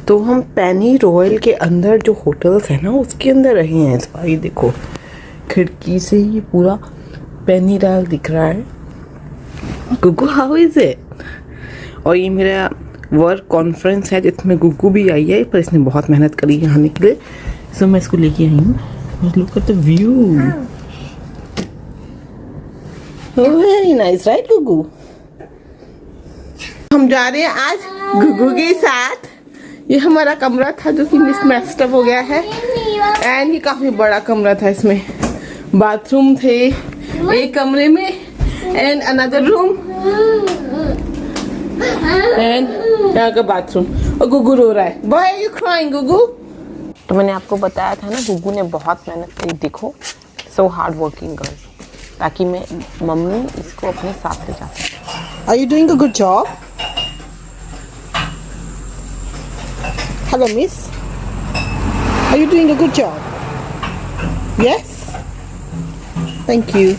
तो हम पेनी रॉयल के अंदर जो होटल्स है ना उसके अंदर रहे हैं इस बार। ये देखो खिड़की से ये पूरा पेनी रॉयल दिख रहा है। Gugu how is it? और ये मेरा वर्क कॉन्फ्रेंस है जिसमें गुगू भी आई है, पर इसने बहुत मेहनत करी यहाँ आने के लिए, सो मैं इसको लेके आई हूँ। Look at the view, very nice right गुगू? हम जा रहे हैं आज गुगू के साथ। ये हमारा कमरा था जो कि मिसमेस्ड अप हो गया है, एंड ये काफी बड़ा कमरा था। इसमें बाथरूम थे एक कमरे में, एंड अनदर रूम, एंड यहाँ का बाथरूम। और गुगू रो रहा है। Why are you crying, Gugu? तो मैंने आपको बताया था ना गुगू ने बहुत मेहनत की। देखो सो हार्ड वर्किंग गर्ल, ताकि मैं मम्मी इसको अपने साथ ले जा सके। Are you doing a good job? Hello, miss. Are you doing a good job? Yes? Thank you.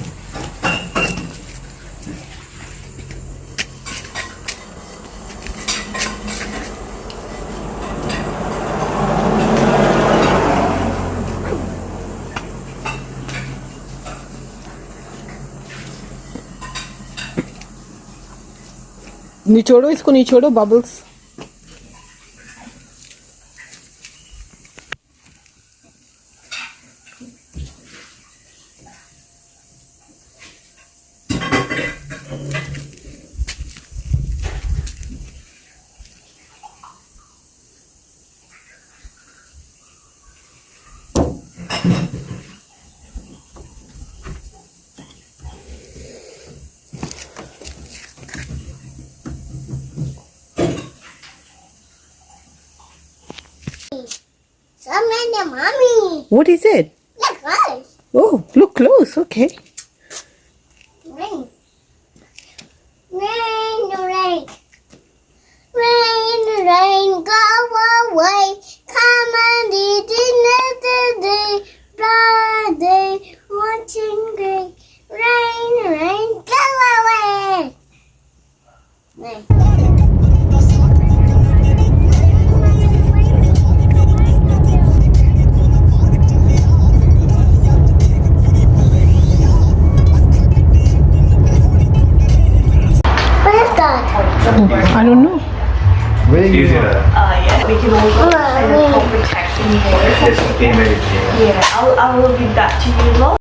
निचोड़ो इसको, निचोड़ो bubbles. Mommy. What is it? Look close. Oh, look close. Okay. Rain. Rain, rain. Rain, rain, go away. Come and eat another day. Friday, watching gray. Rain, rain, go away. Rain. I don't know. Easy to Yeah, we can also help protect in here. get some female. Yeah, I will give that to you as well.